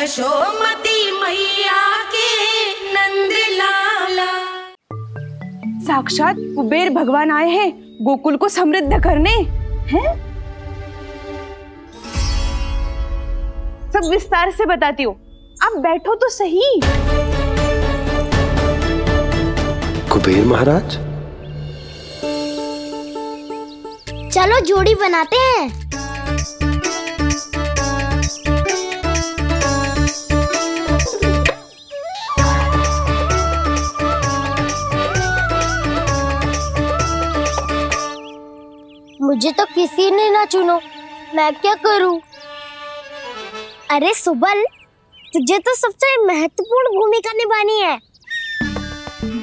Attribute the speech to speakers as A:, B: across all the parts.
A: यशोमती मैया के नंद लाला।
B: साक्षात कुबेर भगवान आए हैं गोकुल को समृद्ध करने हैं। सब विस्तार से बताती हूँ, आप बैठो तो सही।
C: कुबेर महाराज,
D: चलो जोड़ी बनाते हैं। मुझे तो किसी ने ना चुनो, मैं क्या करूं? अरे सुबल, तुझे तो सबसे महत्वपूर्ण भूमिका निभानी है।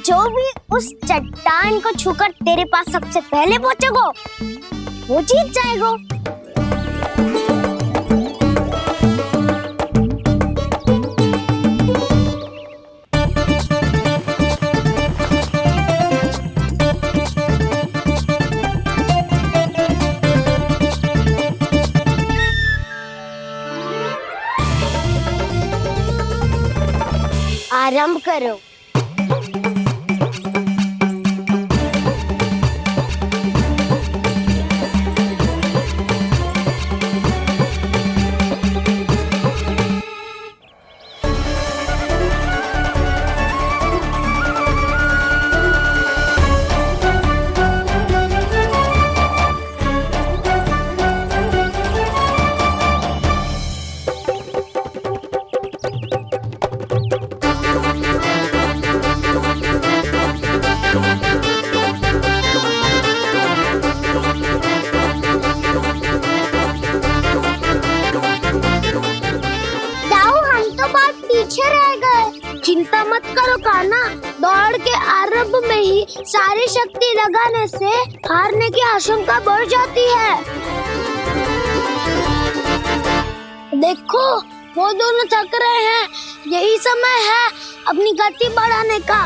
D: जो भी उस चट्टान को छूकर तेरे पास सबसे पहले पहुंचेगा वो जीत जाएगा। आरंभ करो। चिंता मत करो कान्हा, दौड़ के आरंभ में ही सारी शक्ति लगाने से हारने की आशंका बढ़ जाती है। देखो वो दोनों थक रहे हैं, यही समय है अपनी गति बढ़ाने का।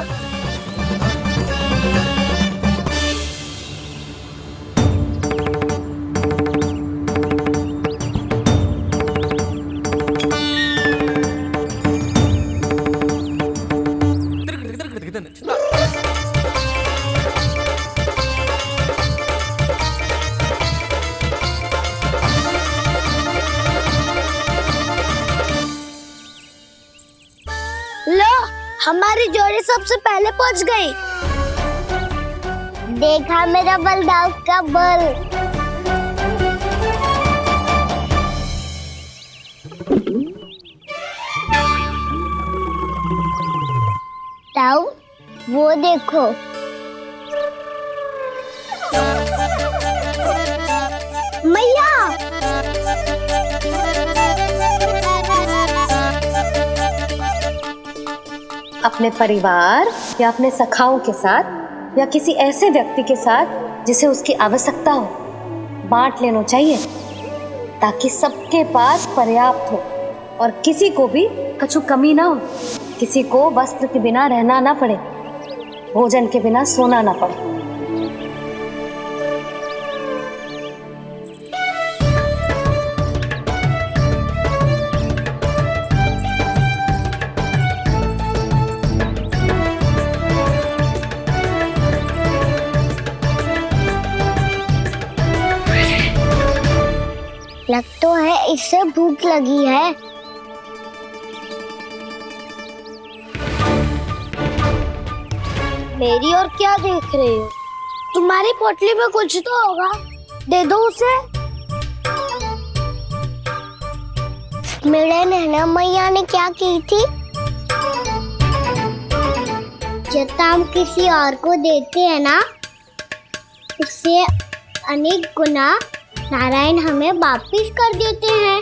D: लो, हमारी जोड़ी सबसे पहले पहुंच गई। देखा मेरा बलदाव का बल। ताऊ, वो देखो। मैया,
E: अपने परिवार या अपने सखाओं के साथ या किसी ऐसे व्यक्ति के साथ जिसे उसकी आवश्यकता हो, बांट लेना चाहिए ताकि सबके पास पर्याप्त हो और किसी को भी कछु कमी ना हो, किसी को वस्त्र के बिना रहना ना पड़े, भोजन के बिना सोना ना पड़े।
D: लग तो है इससे भूख लगी है। मेरी और क्या देख रहे हो? तुम्हारी पोटली में कुछ तो होगा, दे दो उसे। मेरे नैना मैया ने क्या की थी? जब हम किसी और को देते हैं ना, उससे अनेक गुना नारायण हमें वापिस कर देते हैं।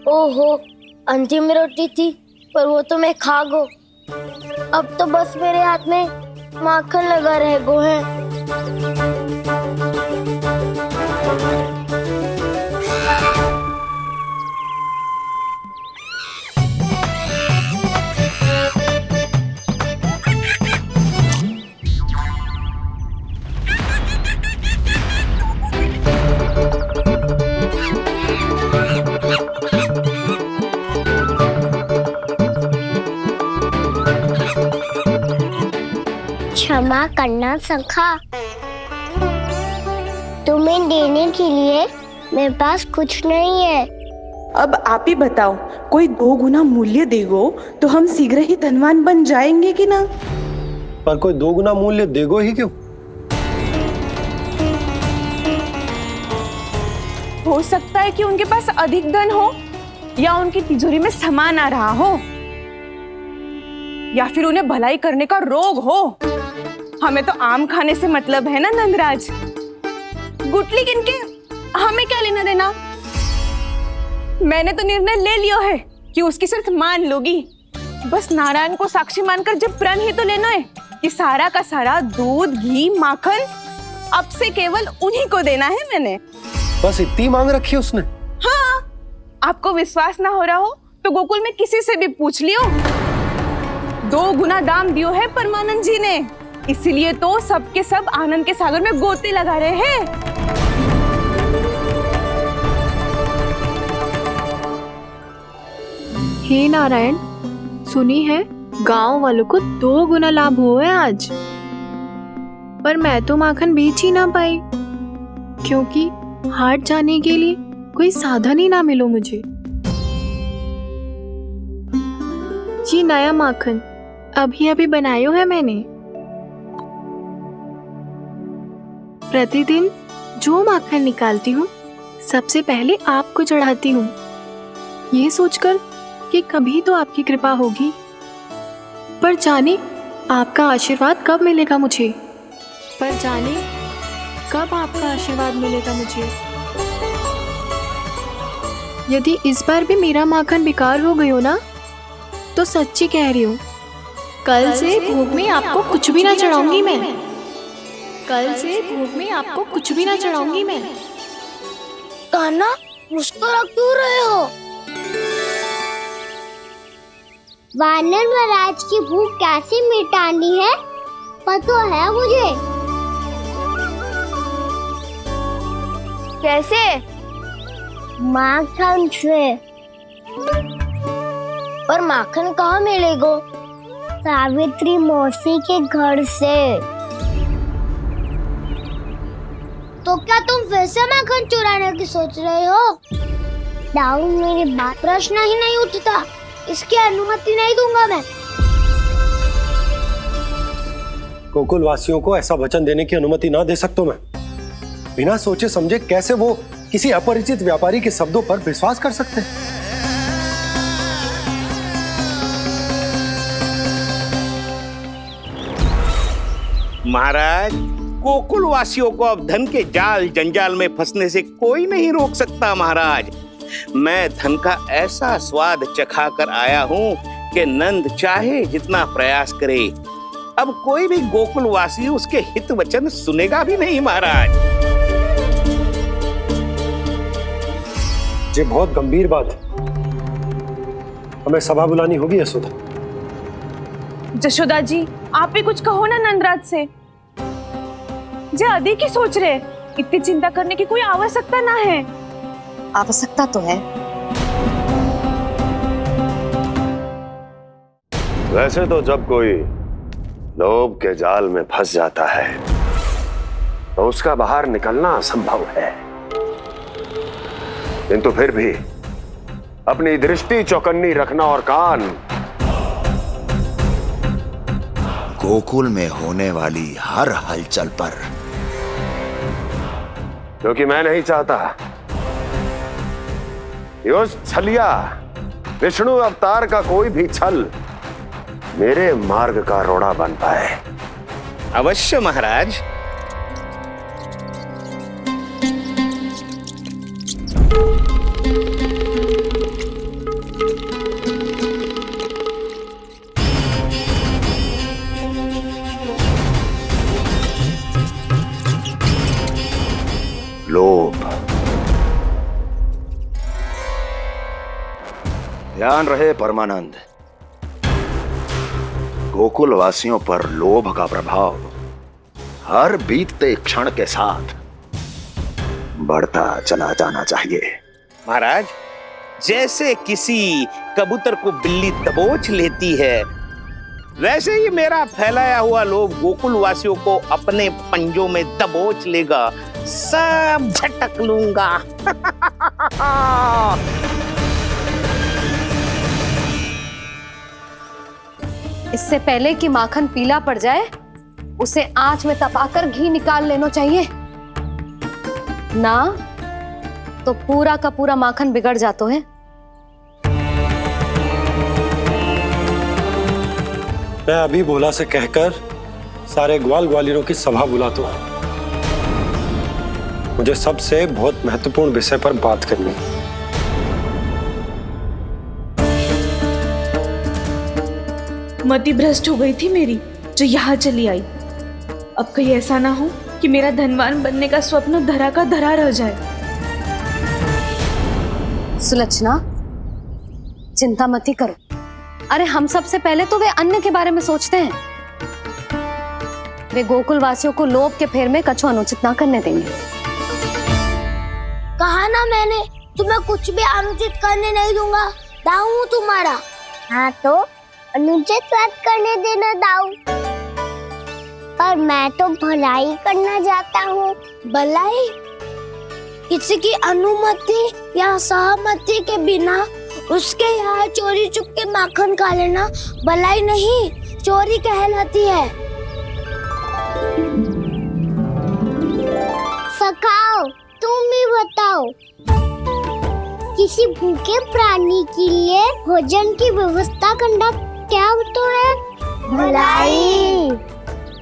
D: ओहो, अंतिम रोटी थी पर वो तो मैं खा गो। अब तो बस मेरे हाथ में माखन लगा रह गो है। करना सखा। तुम्हें देने के लिए मेरे पास कुछ नहीं है।
B: अब आप ही बताओ, कोई 2 गुना मूल्य देगो तो हम शीघ्र ही धनवान बन जाएंगे कि ना?
C: पर कोई 2 गुना मूल्य देगो ही क्यों?
B: हो सकता है कि उनके पास अधिक धन हो, या उनकी तिजोरी में सामान आ रहा हो, या फिर उन्हें भलाई करने का रोग हो। हमें तो आम खाने से मतलब है ना नंदराज। गुटली किनके, हमें क्या लेना देना। मैंने तो निर्णय ले लिया है कि उसकी सिर्फ मान लोगी। बस नारायण को साक्षी मानकर जब प्रण ही तो लेना है कि सारा का सारा दूध, घी, माखन अब से केवल उन्हीं को देना है मैंने।
C: बस इतनी मांग रखी है उसने?
B: हाँ, आपको विश्वास ना हो रहा हो तो गोकुल में किसी से भी पूछ लियो। 2 गुना दाम दियो है परमानंद जी ने, इसीलिए तो सबके सब आनंद के सागर में गोते लगा रहे हैं।
F: हे नारायण, सुनी है गांव वालों को 2 गुना लाभ हुआ है आज। पर मैं तो माखन बेच ही ना पाई, क्योंकि हाट जाने के लिए कोई साधन ही ना मिलो मुझे। ये नया माखन अभी अभी बनायो है मैंने। प्रतिदिन जो माखन निकालती हूँ सबसे पहले आपको चढ़ाती हूँ, ये सोचकर कि कभी तो आपकी कृपा होगी। पर जाने आपका आशीर्वाद कब मिलेगा मुझे, पर जाने कब आपका आशीर्वाद मिलेगा मुझे। यदि इस बार भी मेरा माखन बेकार हो गयो ना, तो सच्ची कह रही हूँ, कल से भोग में आपको कुछ भी ना चढ़ाऊंगी मैं। कल से भोग में आपको कुछ भी ना चढ़ाऊंगी मैं।
D: कान्हा, मुस्कुरा क्यों रहे हो? वानर महाराज की भूख कैसे मिटानी है पता है मुझे।
B: कैसे?
D: माखन से। पर माखन कहाँ मिलेगा? सावित्री मौसी के घर से। तो क्या तुम फिर से माखन चुराने की सोच रहे हो? डाउन मेरी बात प्रश्न ही नहीं उठता, इसकी अनुमति नहीं दूंगा मैं।
C: गोकुल वासियों को ऐसा वचन देने की अनुमति ना दे सकता मैं। बिना सोचे समझे कैसे वो किसी अपरिचित व्यापारी के शब्दों पर विश्वास कर सकते हैं?
G: महाराज, गोकुल वासियों को अब धन के जाल जंजाल में फंसने से कोई नहीं रोक सकता। महाराज, मैं धन का ऐसा स्वाद चखा कर आया हूँ कि नंद चाहे जितना प्रयास करे, अब कोई भी गोकुल वासी उसके हित वचन सुनेगा भी नहीं। महाराज,
C: ये बहुत गंभीर बात है, हमें सभा बुलानी होगी यशोदा।
B: जशोदा जी, आप भी कुछ कहो ना नंदराज से। जे अधिक ही सोच रहे, इतनी चिंता करने की कोई आवश्यकता ना है।
E: आवश्यकता तो है।
H: वैसे तो जब कोई लोभ के जाल में फंस जाता है तो उसका बाहर निकलना असंभव है, किंतु फिर भी अपनी दृष्टि चौकन्नी रखना और कान
I: गोकुल में होने वाली हर हलचल पर,
H: क्योंकि मैं नहीं चाहता कि उस छलिया विष्णु अवतार का कोई भी छल मेरे मार्ग का रोड़ा बन पाए।
G: अवश्य महाराज।
I: लोभ। ध्यान रहे परमानंद, गोकुल वासियों पर लोभ का प्रभाव हर बीतते क्षण के साथ बढ़ता चला जाना चाहिए।
G: महाराज, जैसे किसी कबूतर को बिल्ली दबोच लेती है, वैसे ही मेरा फैलाया हुआ लोभ गोकुल वासियों को अपने पंजों में दबोच लेगा, सब झटक लूंगा।
E: इससे पहले कि माखन पीला पड़ जाए, उसे आंच में तपाकर घी निकाल लेना चाहिए ना, तो पूरा का पूरा माखन बिगड़ जाता है।
C: मैं अभी भोला से कहकर सारे ग्वाल ग्वालियरों की सभा बुलाता हूं। मुझे सबसे बहुत महत्वपूर्ण विषय पर बात करनी है।
B: मति भ्रष्ट हो गई थी मेरी, जो यहाँ चली आई। अब कहीं ऐसा ना हो कि मेरा धनवान बनने का स्वप्न धरा का धरा रह जाए।
E: सुलक्षणा, चिंता मत ही करो। अरे हम सबसे पहले तो वे अन्न के बारे में सोचते हैं। वे गोकुल वासियों को लोभ के फेर में कछु अनुचित ना करने देंगे।
D: कहा ना मैंने, तुम्हें कुछ भी अनुचित करने नहीं दूंगा। दाऊ हूँ तुम्हारा। हाँ तो अनुचित बात करने देना दाऊ। पर मैं तो भलाई करना चाहता हूँ। भलाई? किसी की अनुमति या सहमति के बिना उसके यहाँ चोरी चुप के माखन खा लेना भलाई नहीं, चोरी कहलाती है। सखाओ, तुम ही बताओ, किसी भूखे प्राणी के लिए भोजन की व्यवस्था करना क्या होता है? भलाई।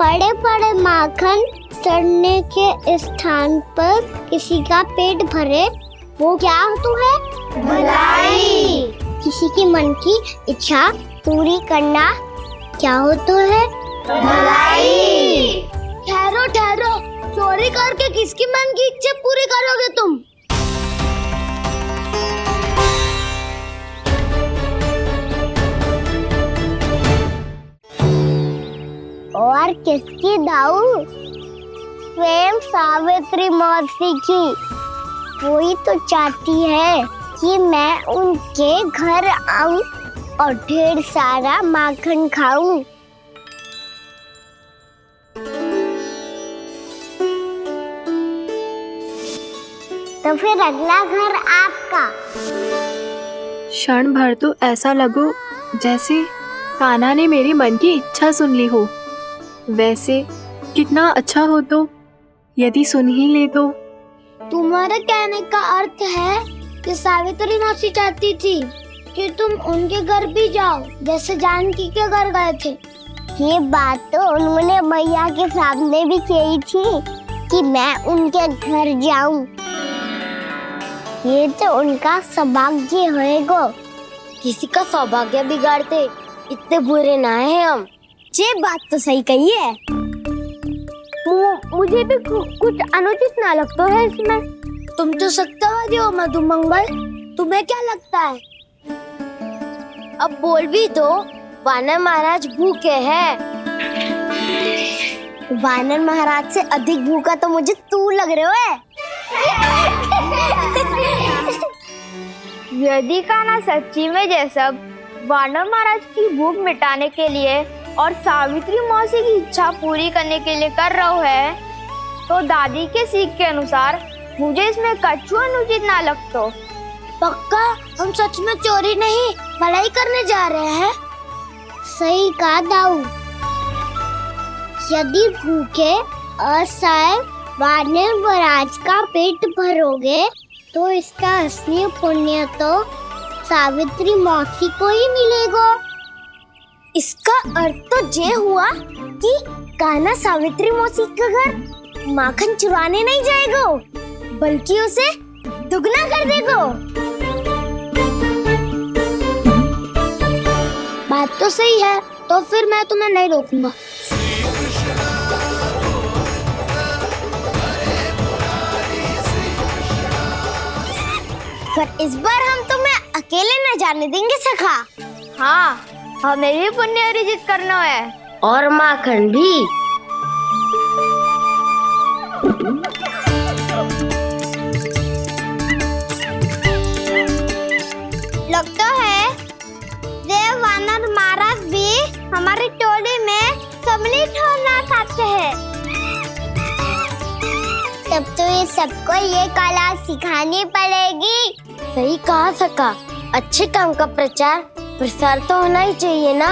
D: पड़े पड़े माखन सड़ने के स्थान पर किसी का पेट भरे, वो क्या होता है? भलाई। किसी के मन की इच्छा पूरी करना क्या होता है? भलाई। ठहरो ठहरो, चोरी करके किसकी मन की इच्छा पूरी करोगे तुम? और किसकी दाऊ? स्वयं सावित्री मौसी की। वही तो चाहती है कि मैं उनके घर आऊं और ढेर सारा माखन खाऊं। तो फिर अगला घर आपका।
F: क्षण भर तो ऐसा लगो जैसे कान्हा ने मेरे मन की इच्छा सुन ली हो। वैसे कितना अच्छा हो तो यदि सुन ही ले तो।
D: तुम्हारे कहने का अर्थ है कि सावित्री मौसी चाहती थी कि तुम उनके घर भी जाओ, जैसे जानकी के घर गए थे। ये बात तो उन्होंने मैया के सामने भी कही थी कि मैं उनके घर जाऊं। ये तो उनका सौभाग्य होएगा। किसी का सौभाग्य बिगाड़ते इतने बुरे ना है हम। ये बात तो सही कही है। मुझे भी कुछ अनुचित ना लगता है इसमें। तुम तो सत्यवादी हो मधुमंगल, तुम्हें क्या लगता है? अब बोल भी दो, वानर महाराज भूखे हैं। वानर महाराज से अधिक भूखा तो मुझे तू लग रहे हो।
J: यदि कान्हा सच्ची में जैसा वानर महाराज की भूख मिटाने के लिए और सावित्री मौसी की इच्छा पूरी करने के लिए कर रहा है, तो दादी के सीख के अनुसार मुझे इसमें कछु अनुचित ना लगता।
D: पक्का हम सच में चोरी नहीं भलाई करने जा रहे हैं। सही कहा दाऊ। यदि भूखे असहाय वानर महाराज का पेट भरोगे तो इसका असली पुण्य तो सावित्री मौसी को ही मिलेगा। इसका अर्थ तो ये हुआ कि कान्हा सावित्री मौसी का घर माखन चुराने नहीं जाएगा, बल्कि उसे दुगना कर देगा। बात तो सही है, तो फिर मैं तुम्हें नहीं रोकूंगा। पर इस बार हम तुम्हें अकेले न जाने देंगे सखा।
J: हाँ, हमें भी पुण्य अर्जित करना है
D: और माखन भी। लगता है देव वानर महाराज भी हमारी टोली ऑमलेट होना खाते हैं। तब तो ये सबको ये कला सिखानी पड़ेगी। सही कहा सका, अच्छे काम का प्रचार प्रसार तो होना ही चाहिए ना।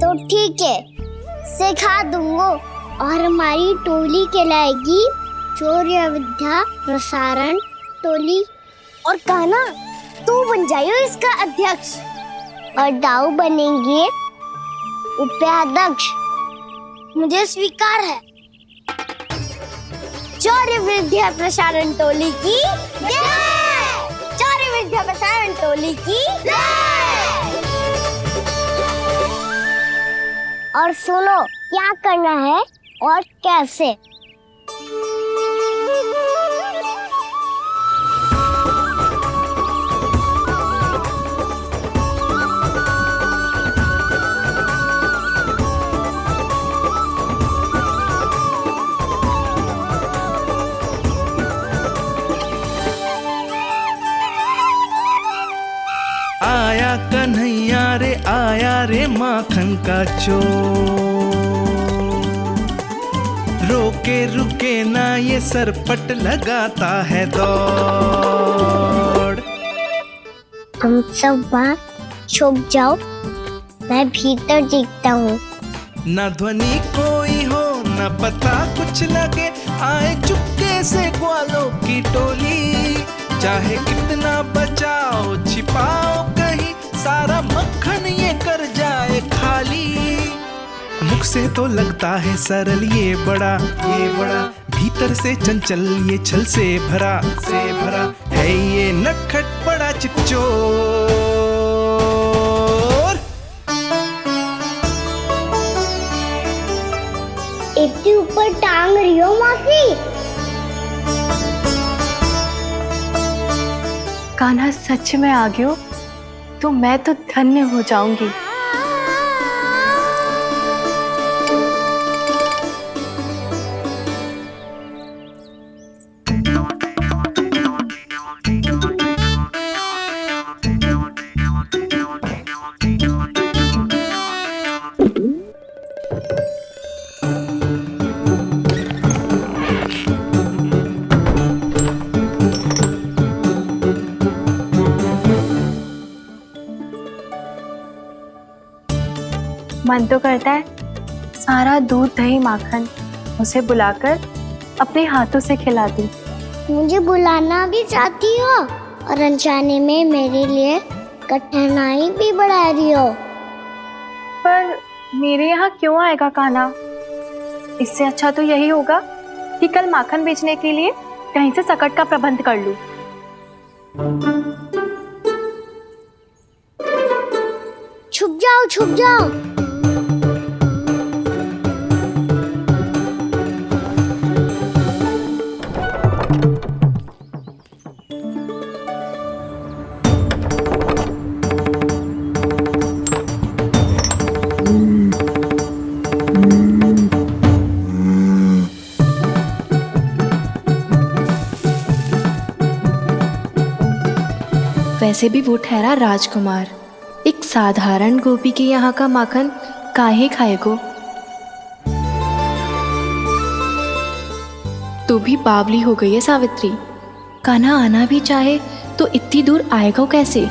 D: तो ठीक है, सिखा दूंगा और हमारी टोली कहलाएगी शौर्य विद्या प्रसारण टोली। और कान्हा तू बन जाइयो इसका अध्यक्ष और दाऊ बनेंगे उपाध्यक्ष। मुझे स्वीकार है। शौर्य विद्या प्रसारण टोली की जय! शौर्य विद्या प्रसारण टोली की जय! और सुनो क्या करना है और कैसे।
K: आया कन्हैया रे आया रे माखन का चोर, रोके रुके ना ये सरपट लगाता है दौड़।
D: तुम सब बाहर छुप जाओ, मैं भीतर देखता हूँ।
K: न ध्वनि कोई हो न पता कुछ लगे, आए चुपके से ग्वालों की टोली। चाहे कितना बचाओ छिपाओ कहीं, सारा मक्खन ये कर जाए खाली। मुख से तो लगता है सरल ये बड़ा भीतर से चंचल ये छल से भरा है ये नटखट बड़ा चिच्चोर।
D: इतनी ऊपर टांग रही हो मासी।
F: कान्हा सच में आ गयो तो मैं तो धन्य हो जाऊंगी। मन तो करता है सारा दूध दही माखन उसे बुलाकर अपने हाथों से खिला दूं।
D: मुझे बुलाना भी चाहती हो और अनजाने में मेरे लिए कठिनाई भी बढ़ा रही हो।
F: पर मेरे यहाँ क्यों आएगा कान्हा? इससे अच्छा तो यही होगा कि कल माखन बेचने के लिए कहीं से सकट का प्रबंध कर लूं।
D: छुप जाओ छुप जाओ।
F: वैसे भी वो ठहरा राजकुमार, एक साधारण गोपी के यहाँ का माखन काहे खाएगो। तू भी बावली हो गई है सावित्री। कान्हा आना भी चाहे तो इतनी दूर आएगा कैसे?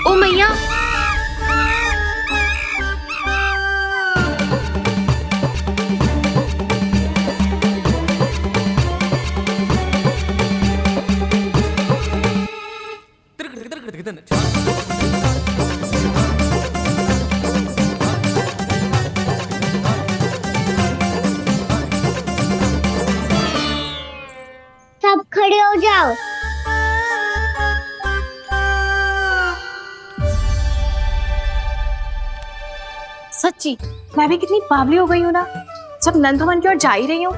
F: ओ मैया,
D: सब खड़े हो जाओ।
F: सच्ची मैं भी कितनी बावली हो गई हूँ ना। जब नंदवन की ओर जा ही रही हूँ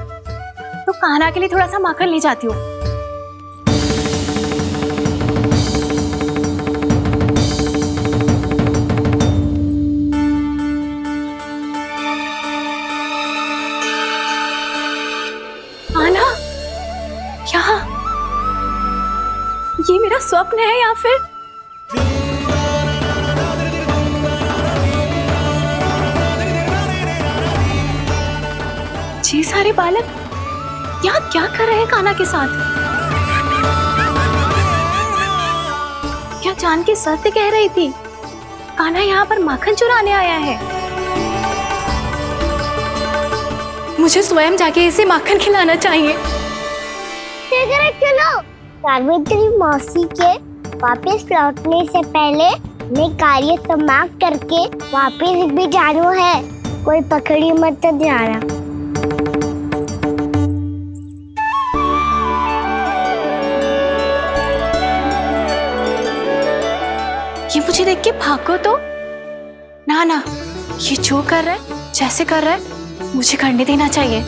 F: तो कान्हा के लिए थोड़ा सा माखन ले जाती हूँ। में है या फिर ये सारे बालक यहाँ क्या कर रहे हैं कान्हा के साथ? क्या जानकी सत्य कह रही थी? कान्हा यहाँ पर माखन चुराने आया है। मुझे स्वयं जाके इसे माखन खिलाना चाहिए।
D: चलो, सावित्री मौसी के वापस लौटने से पहले मैं कार्य समाप्त करके वापस भी जाना है। कोई पकड़ी मत जाना।
F: ये मुझे देख के भागो तो ना, ये जो कर रहा है, जैसे कर रहा है, मुझे करने देना चाहिए।